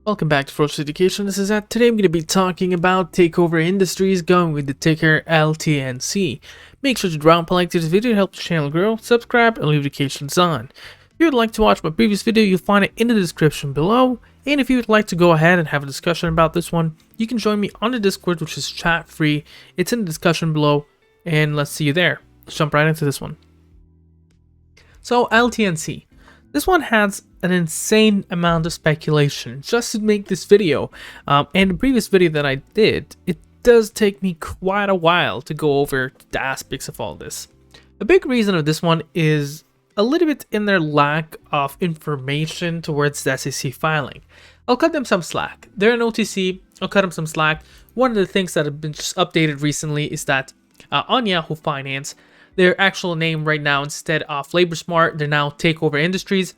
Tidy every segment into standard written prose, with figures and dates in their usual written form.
Welcome back to Force Education. This is Ed. Today I'm going to be talking about Takeover Industries going with the ticker LTNC. Make sure to drop a like to this video to help the channel grow, subscribe, and leave notifications on. If you would like to watch my previous video, you'll find it in the description below. And if you would like to go ahead and have a discussion about this one, you can join me on the Discord, which is chat free. It's in the discussion below, and let's see you there. Let's jump right into this one. So LTNC. This one has an insane amount of speculation just to make this video. And the previous video that I did, it does take me quite a while to go over the aspects of all this. A big reason of this one is a little bit in their lack of information towards the SEC filing. I'll cut them some slack. They're an OTC, I'll cut them some slack. One of the things that have been just updated recently is that on Yahoo Finance, their actual name right now, instead of LaborSmart, they're now Takeover Industries.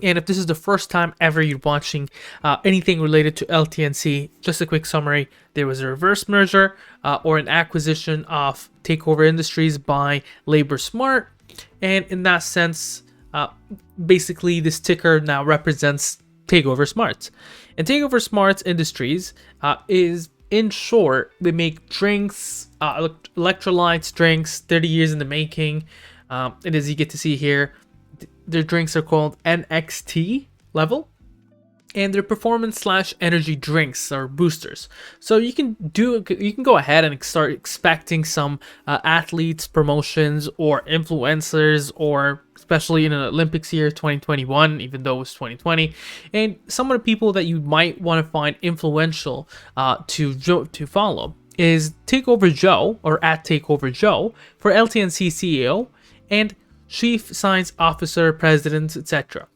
And if this is the first time ever you're watching anything related to LTNC, just a quick summary: there was a reverse merger or an acquisition of Takeover Industries by LaborSmart, and in that sense, basically this ticker now represents Takeover Smarts. And Takeover Smarts Industries is, in short, they make drinks, electrolytes drinks, 30 years in the making. And as you get to see here, their drinks are called NXT level, and they're performance / energy drinks or boosters. So you can go ahead and start expecting some athletes promotions or influencers, or especially in an Olympics year 2021, even though it was 2020, and some of the people that you might want to find influential to follow is Takeover Joe, or at Takeover Joe, for LTNC CEO and Chief Science Officer, President, etc.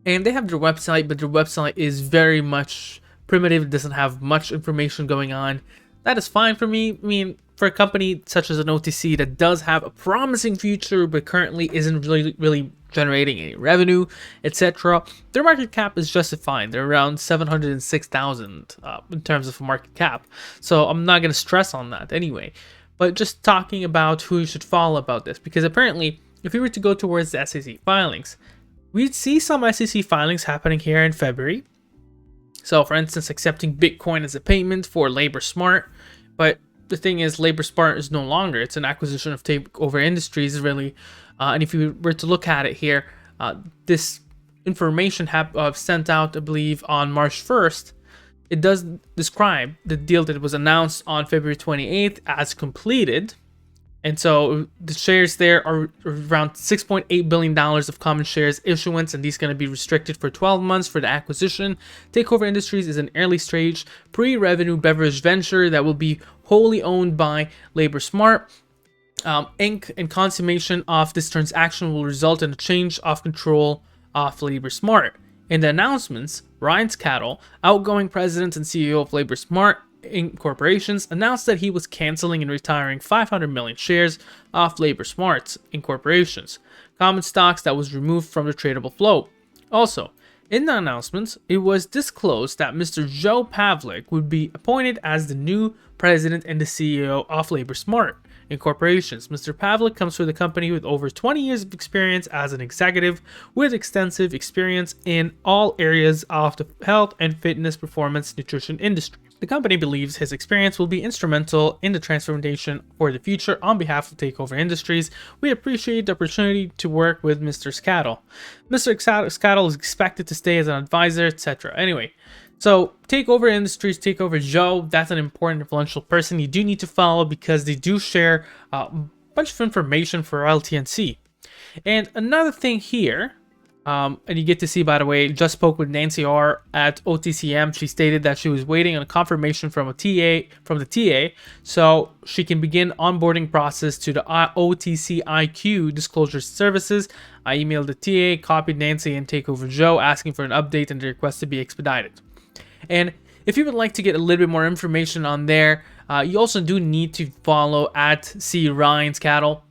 And they have their website, but their website is very much primitive. It doesn't have much information going on. That is fine for me. I mean, for a company such as an OTC that does have a promising future, but currently isn't really generating any revenue, etc., their market cap is justified. They're around 706,000 in terms of market cap. So I'm not going to stress on that anyway. But just talking about who you should follow about this, because apparently, if we were to go towards the SEC filings, we'd see some SEC filings happening here in February. So, for instance, accepting Bitcoin as a payment for LaborSmart. But the thing is, LaborSmart is no longer. It's an acquisition of Takeover Industries, really. And if you were to look at it here, this information sent out, I believe, on March 1st. It does describe the deal that was announced on February 28th as completed. And so the shares there are around $6.8 billion of common shares issuance, and these are going to be restricted for 12 months for the acquisition. Takeover Industries is an early stage pre-revenue beverage venture that will be wholly owned by LaborSmart Inc. And consummation of this transaction will result in a change of control of LaborSmart. In the announcements, Ryan Scattle, outgoing president and CEO of LaborSmart Inc. Corporations, announced that he was canceling and retiring 500 million shares of LaborSmart Inc. Corporations, common stocks that was removed from the tradable float. Also, in the announcements, it was disclosed that Mr. Joe Pavlik would be appointed as the new president and the CEO of LaborSmart Inc. Corporations. Mr. Pavlik comes from the company with over 20 years of experience as an executive with extensive experience in all areas of the health and fitness performance nutrition industry. The company believes his experience will be instrumental in the transformation for the future. On behalf of Takeover Industries, we appreciate the opportunity to work with Mr. Scattle. Mr. Scattle is expected to stay as an advisor, etc. Anyway, so Takeover Industries, Takeover Joe, that's an important, influential person you do need to follow because they do share a bunch of information for LTNC. And another thing here, and you get to see, by the way, just spoke with Nancy R at OTCM. She stated that she was waiting on a confirmation from the TA, so she can begin onboarding process to the OTC IQ disclosure services. I emailed the TA, copied Nancy and Takeover Joe, asking for an update and the request to be expedited. And if you would like to get a little bit more information on there, you also do need to follow at C Ryan Scattle,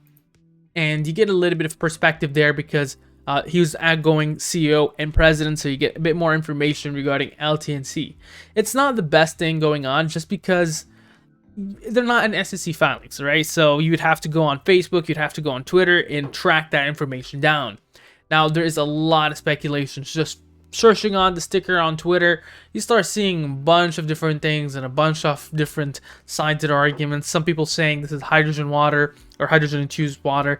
and you get a little bit of perspective there because he was outgoing CEO and president, so you get a bit more information regarding LTNC. It's not the best thing going on just because they're not an SEC filings, right? So you would have to go on Facebook, you'd have to go on Twitter and track that information down. Now, there is a lot of speculations just searching on the sticker on Twitter, you start seeing a bunch of different things and a bunch of different sides of the arguments. Some people saying this is hydrogen water or hydrogen infused water,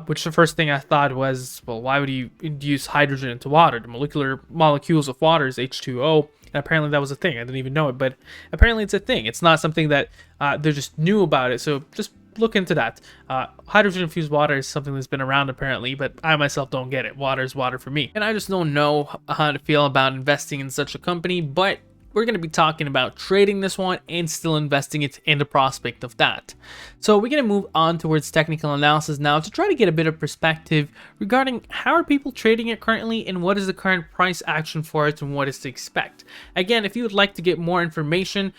which the first thing I thought was, well, why would you induce hydrogen into water? The molecules of water is H2O, and apparently that was a thing. I didn't even know it, but apparently it's a thing. It's not something that they just knew about it. So just look into that. Hydrogen infused water is something that's been around apparently, but I myself don't get it. Water is water for me, and I just don't know how to feel about investing in such a company. But we're going to be talking about trading this one and still investing it in the prospect of that. So we're going to move on towards technical analysis now to try to get a bit of perspective regarding how are people trading it currently and what is the current price action for it and what is to expect. Again, if you would like to get more information,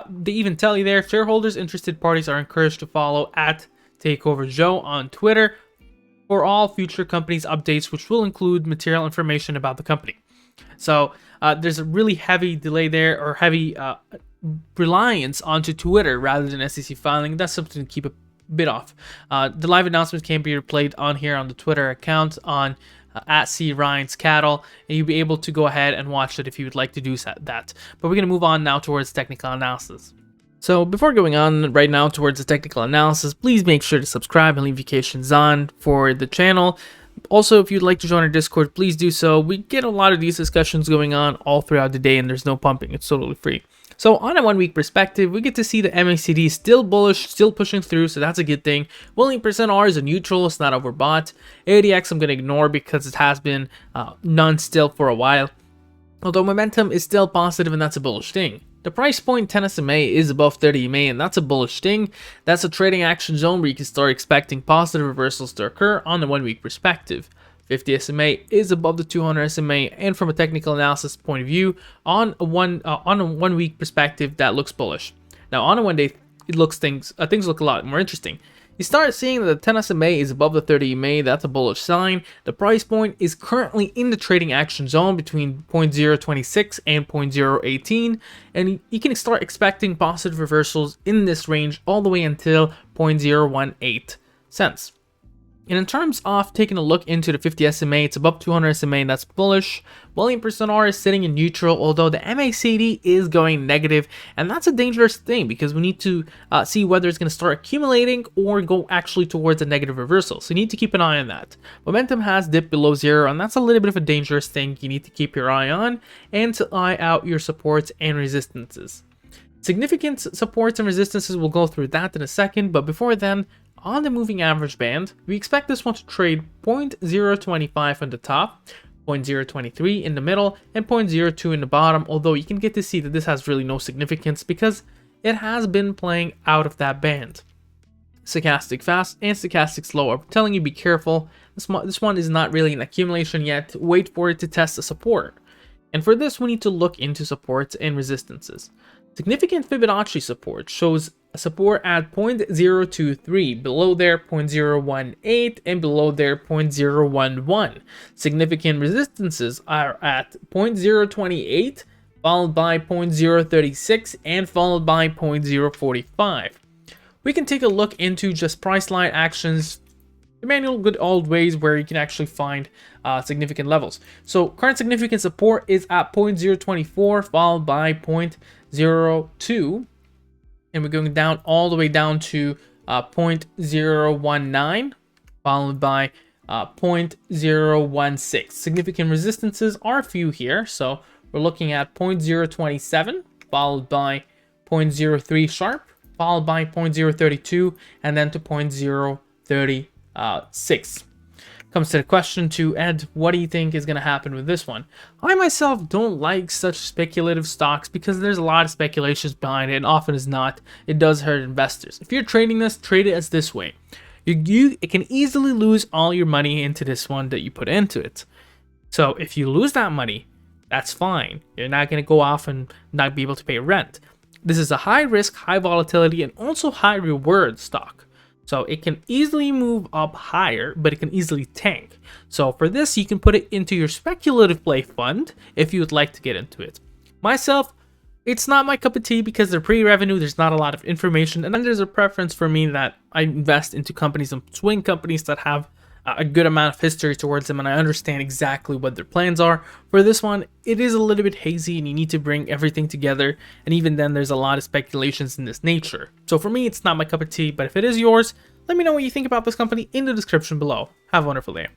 they even tell you there, shareholders, interested parties are encouraged to follow at Takeover Joe on Twitter for all future companies updates, which will include material information about the company. So there's a really heavy delay there, or heavy reliance onto Twitter rather than SEC filing. That's something to keep a bit off. The live announcements can be replayed on here on the Twitter account on at C Ryan's Cattle, and you'll be able to go ahead and watch it if you would like to do that. But we're going to move on now towards technical analysis. So before going on right now towards the technical analysis, please make sure to subscribe and leave notifications on for the channel. Also, if you'd like to join our Discord, please do so. We get a lot of these discussions going on all throughout the day, and there's no pumping. It's totally free. So on a 1 week perspective, we get to see the MACD still bullish, still pushing through, so that's a good thing. Willing %R is a neutral, it's not overbought. ADX I'm going to ignore because it has been non-still for a while. Although momentum is still positive, and that's a bullish thing. The price point 10 SMA is above 30 EMA, and that's a bullish thing. That's a trading action zone where you can start expecting positive reversals to occur on the 1 week perspective. 50 SMA is above the 200 SMA, and from a technical analysis point of view, on a 1 week perspective, that looks bullish. Now on a 1 day, things look a lot more interesting. You start seeing that the 10 SMA is above the 30 EMA, that's a bullish sign. The price point is currently in the trading action zone between 0.026 and 0.018, and you can start expecting positive reversals in this range all the way until 0.018 cents. And in terms of taking a look into the 50 SMA, it's above 200 SMA, and that's bullish. Willing %R is sitting in neutral, although the MACD is going negative, and that's a dangerous thing because we need to see whether it's going to start accumulating or go actually towards a negative reversal. So you need to keep an eye on that. Momentum has dipped below zero, and that's a little bit of a dangerous thing you need to keep your eye on, and to eye out your supports and resistances. Significant supports and resistances, we'll go through that in a second, but before then, on the moving average band, we expect this one to trade 0.025 on the top, 0.023 in the middle, and 0.02 in the bottom, although you can get to see that this has really no significance because it has been playing out of that band. Stochastic fast and stochastic slow. I'm telling you, be careful. This one is not really an accumulation yet. Wait for it to test the support. And for this, we need to look into supports and resistances. Significant Fibonacci support shows a support at 0.023, below there 0.018, and below there 0.011. Significant resistances are at 0.028, followed by 0.036, and followed by 0.045. We can take a look into just price line actions, the manual good old ways where you can actually find significant levels. So current significant support is at 0.024, followed by 0.02, and we're going down all the way down to 0.019, followed by 0.016. Significant resistances are few here, so we're looking at 0.027, followed by 0.03 sharp, followed by 0.032, and then to 0.036. Comes to the question to Ed, what do you think is going to happen with this one? I myself don't like such speculative stocks because there's a lot of speculations behind it, and often as not, it does hurt investors. If you're trading this, trade it as this way. It can easily lose all your money into this one that you put into it. So if you lose that money, that's fine. You're not going to go off and not be able to pay rent. This is a high risk, high volatility, and also high reward stock. So it can easily move up higher, but it can easily tank. So for this, you can put it into your speculative play fund if you would like to get into it. Myself, it's not my cup of tea because they're pre-revenue, there's not a lot of information, and then there's a preference for me that I invest into companies and swing companies that have a good amount of history towards them, and I understand exactly what their plans are. For this one, it is a little bit hazy and you need to bring everything together, and even then there's a lot of speculations in this nature. So for me, it's not my cup of tea, but if it is yours, let me know what you think about this company in the description below. Have a wonderful day.